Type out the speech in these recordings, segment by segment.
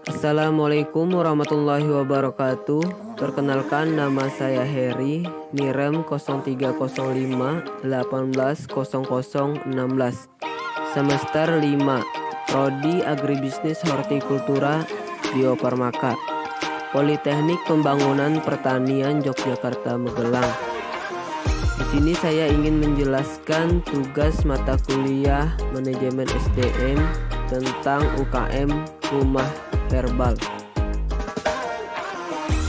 Assalamualaikum warahmatullahi wabarakatuh. Perkenalkan, nama saya Heri, NIREM 0305 semester 5, Prodi Agribisnis Hortikultura Bio Farmaka, Politeknik Pembangunan Pertanian Yogyakarta Magelang. Di sini saya ingin menjelaskan tugas mata kuliah manajemen SDM tentang UKM rumah herbal.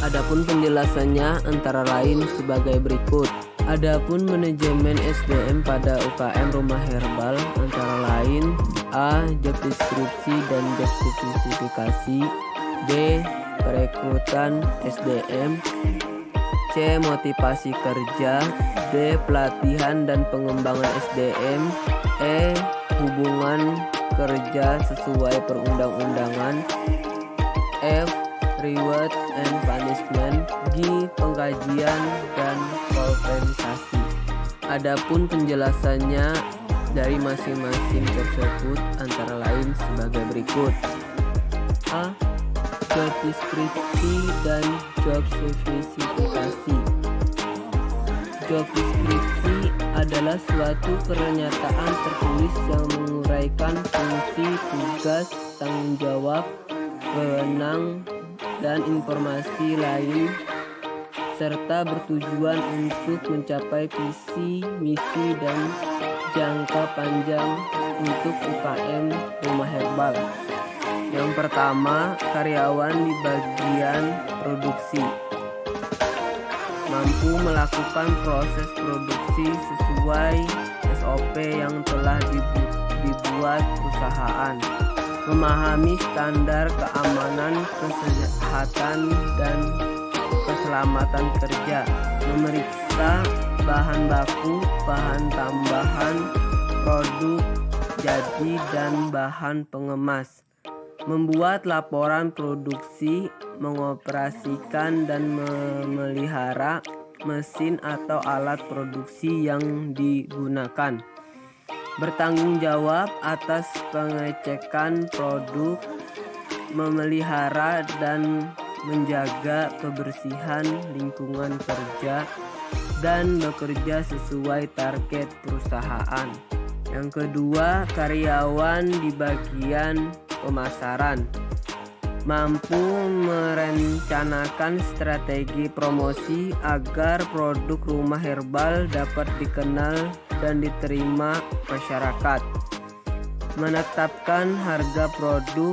Adapun penjelasannya antara lain sebagai berikut. Adapun manajemen SDM pada UKM rumah herbal antara lain: A. Job deskripsi dan job spesifikasi, B. Perekrutan SDM, C. Motivasi kerja, D. Pelatihan dan pengembangan SDM, E. Hubungan kerja sesuai perundang-undangan, F. Reward and punishment, G. Penggajian dan kompensasi. Adapun penjelasannya dari masing-masing tersebut antara lain sebagai berikut. A. Job deskripsi dan job spesifikasi. Job deskripsi adalah suatu pernyataan tertulis yang menguraikan fungsi, tugas, tanggung jawab, wewenang, dan informasi lain serta bertujuan untuk mencapai visi, misi, dan jangka panjang untuk UKM rumah herbal. Yang pertama, karyawan di bagian produksi mampu melakukan proses produksi sesuai SOP yang telah dibuat perusahaan, memahami standar keamanan, kesehatan, dan keselamatan kerja, memeriksa bahan baku, bahan tambahan, produk jadi, dan bahan pengemas, membuat laporan produksi, mengoperasikan dan memelihara mesin atau alat produksi yang digunakan, bertanggung jawab atas pengecekan produk, memelihara dan menjaga kebersihan lingkungan kerja, dan bekerja sesuai target perusahaan. Yang kedua, karyawan di bagian pemasaran mampu merencanakan strategi promosi agar produk rumah herbal dapat dikenal dan diterima masyarakat, menetapkan harga produk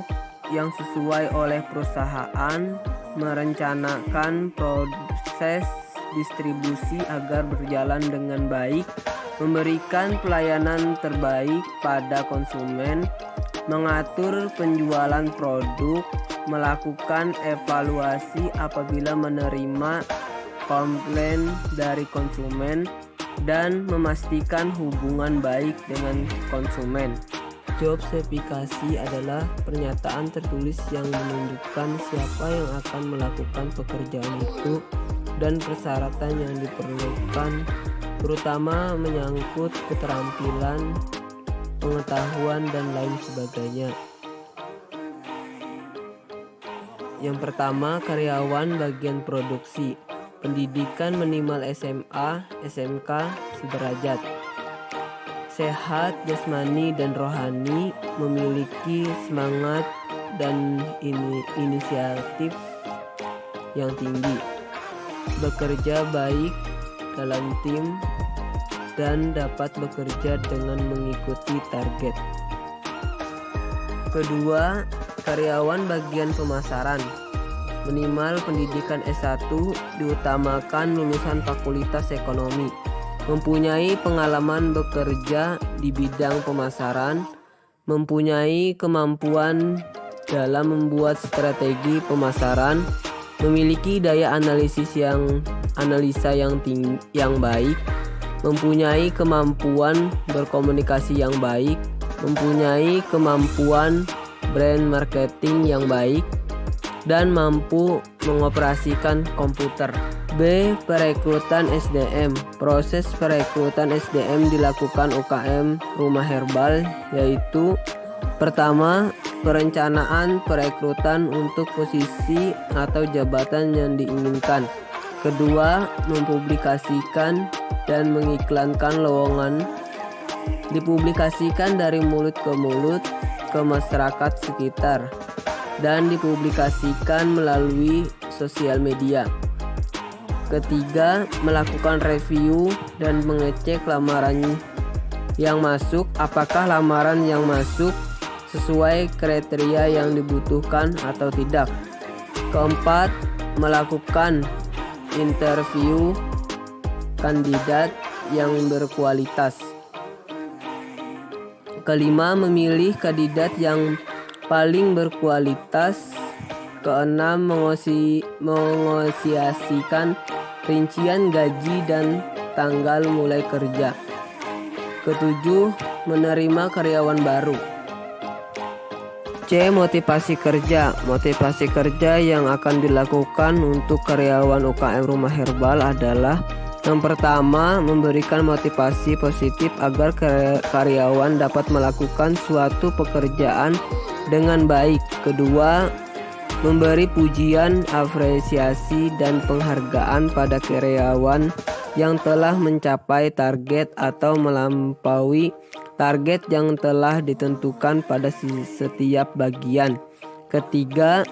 yang sesuai oleh perusahaan, merencanakan proses distribusi agar berjalan dengan baik, memberikan pelayanan terbaik pada konsumen, mengatur penjualan produk, melakukan evaluasi apabila menerima komplain dari konsumen, dan memastikan hubungan baik dengan konsumen. Job spesifikasi adalah pernyataan tertulis yang menunjukkan siapa yang akan melakukan pekerjaan itu dan persyaratan yang diperlukan, terutama menyangkut keterampilan, pengetahuan, dan lain sebagainya. Yang pertama, karyawan bagian produksi, pendidikan minimal SMA, SMK sederajat, sehat jasmani dan rohani, memiliki semangat dan inisiatif yang tinggi, bekerja baik dalam tim, dan dapat bekerja dengan mengikuti target. Kedua, karyawan bagian pemasaran, minimal pendidikan S1, diutamakan lulusan fakultas ekonomi, mempunyai pengalaman bekerja di bidang pemasaran, mempunyai kemampuan dalam membuat strategi pemasaran, memiliki daya analisa yang baik, mempunyai kemampuan berkomunikasi yang baik, mempunyai kemampuan brand marketing yang baik, dan mampu mengoperasikan komputer. B. Perekrutan SDM. Proses perekrutan SDM dilakukan UKM rumah herbal, yaitu pertama, perencanaan perekrutan untuk posisi atau jabatan yang diinginkan. Kedua, mempublikasikan dan mengiklankan lowongan. Dipublikasikan dari mulut ke masyarakat sekitar dan dipublikasikan melalui sosial media. Ketiga, melakukan review dan mengecek lamaran yang masuk, apakah lamaran yang masuk sesuai kriteria yang dibutuhkan atau tidak. Keempat, melakukan interview kandidat yang berkualitas. Kelima, memilih kandidat yang paling berkualitas. Keenam, mengosisikan rincian gaji dan tanggal mulai kerja. Ketujuh, menerima karyawan baru. C. Motivasi kerja. Motivasi kerja yang akan dilakukan untuk karyawan UKM Rumah Herbal adalah: yang pertama, memberikan motivasi positif agar karyawan dapat melakukan suatu pekerjaan dengan baik. Kedua, memberi pujian, apresiasi, dan penghargaan pada karyawan yang telah mencapai target atau melampaui target yang telah ditentukan pada setiap bagian. Ketiga,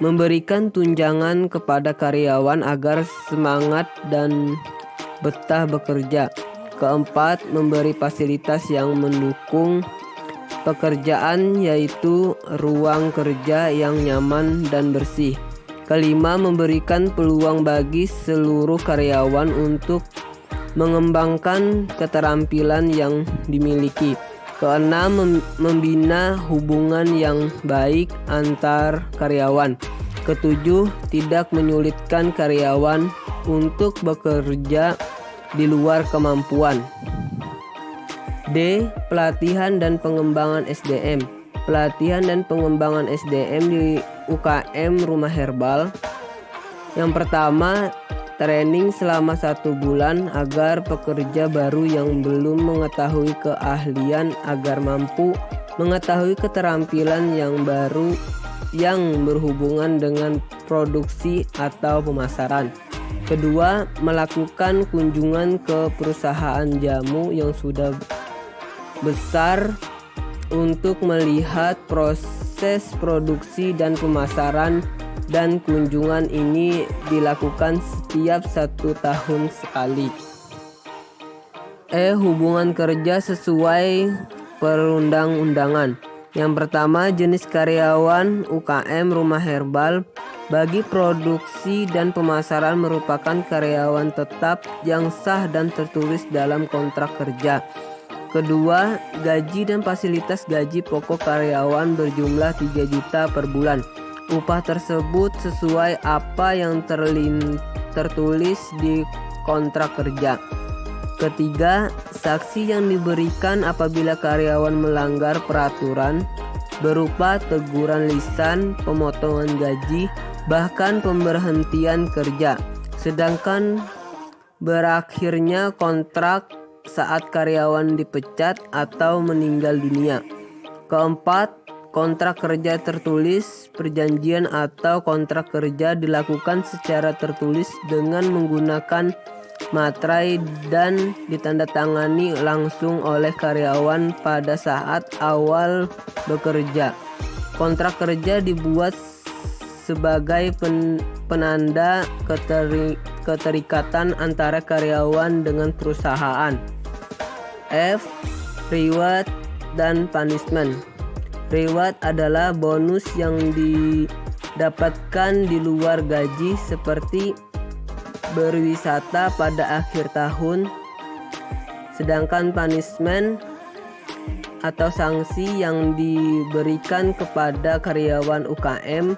memberikan tunjangan kepada karyawan agar semangat dan betah bekerja. Keempat, memberi fasilitas yang mendukung pekerjaan, yaitu ruang kerja yang nyaman dan bersih. Kelima, memberikan peluang bagi seluruh karyawan untuk mengembangkan keterampilan yang dimiliki. Keenam, membina hubungan yang baik antar karyawan. Ketujuh, tidak menyulitkan karyawan untuk bekerja di luar kemampuan. D. Pelatihan dan pengembangan SDM. Pelatihan dan pengembangan SDM di UKM Rumah Herbal. Yang pertama, training selama 1 bulan agar pekerja baru yang belum mengetahui keahlian agar mampu mengetahui keterampilan yang baru yang berhubungan dengan produksi atau pemasaran. Kedua, melakukan kunjungan ke perusahaan jamu yang sudah besar untuk melihat proses produksi dan pemasaran, dan kunjungan ini dilakukan setiap 1 tahun sekali. Hubungan kerja sesuai perundang-undangan. Yang pertama, jenis karyawan UKM Rumah Herbal. Bagi produksi dan pemasaran merupakan karyawan tetap yang sah dan tertulis dalam kontrak kerja. Kedua, gaji dan fasilitas gaji pokok karyawan berjumlah 3 juta per bulan. Upah tersebut sesuai apa yang tertulis di kontrak kerja. Ketiga, sanksi yang diberikan apabila karyawan melanggar peraturan berupa teguran lisan, pemotongan gaji, bahkan pemberhentian kerja. Sedangkan berakhirnya kontrak saat karyawan dipecat atau meninggal dunia. Keempat, kontrak kerja tertulis. Perjanjian atau kontrak kerja dilakukan secara tertulis dengan menggunakan materai dan ditandatangani langsung oleh karyawan pada saat awal bekerja. Kontrak kerja dibuat sebagai penanda keterikatan antara karyawan dengan perusahaan. F. Reward dan punishment. Reward adalah bonus yang didapatkan di luar gaji, seperti berwisata pada akhir tahun. Sedangkan punishment atau sanksi yang diberikan kepada karyawan UKM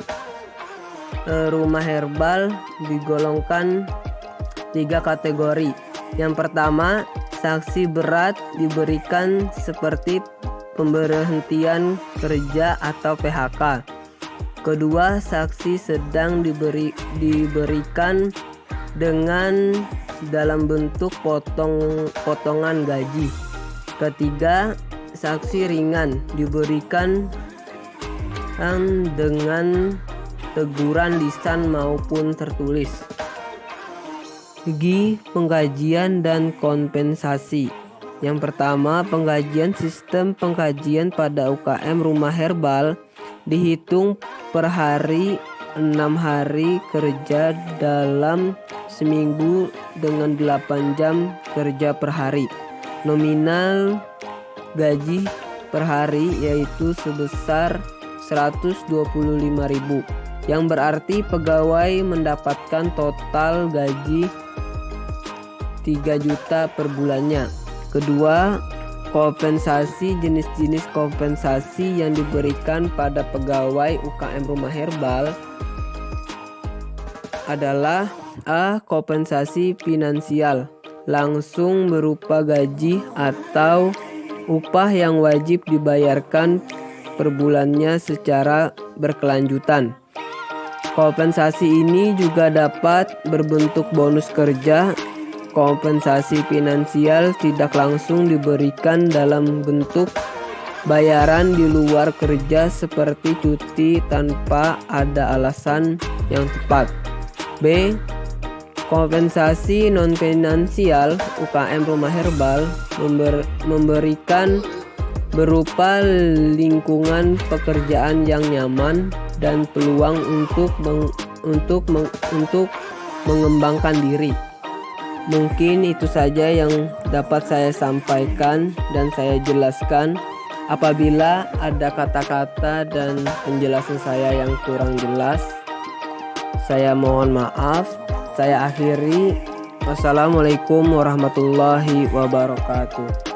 Rumah Herbal digolongkan 3 kategori. Yang pertama, sanksi berat diberikan seperti pemberhentian kerja atau PHK. Kedua, sanksi sedang diberikan dengan dalam bentuk potongan gaji. Ketiga, sanksi ringan diberikan dengan teguran lisan maupun tertulis. Segi pengkajian dan kompensasi. Yang pertama, pengkajian. Sistem pengkajian pada UKM Rumah Herbal dihitung per hari 6 hari kerja dalam seminggu dengan 8 jam kerja per hari. Nominal gaji per hari yaitu sebesar 125.000, yang berarti pegawai mendapatkan total gaji 3 juta per bulannya. Kedua, kompensasi. Jenis-jenis kompensasi yang diberikan pada pegawai UKM Rumah Herbal adalah: A. Kompensasi finansial, langsung berupa gaji atau upah yang wajib dibayarkan per bulannya secara berkelanjutan. Kompensasi ini juga dapat berbentuk bonus kerja. Kompensasi finansial tidak langsung diberikan dalam bentuk bayaran di luar kerja seperti cuti tanpa ada alasan yang tepat. B. Kompensasi non-finansial. UKM Rumah Herbal memberikan berupa lingkungan pekerjaan yang nyaman dan peluang untuk mengembangkan diri. Mungkin itu saja yang dapat saya sampaikan dan saya jelaskan. Apabila ada kata-kata dan penjelasan saya yang kurang jelas, saya mohon maaf. Saya akhiri. Wassalamualaikum warahmatullahi wabarakatuh.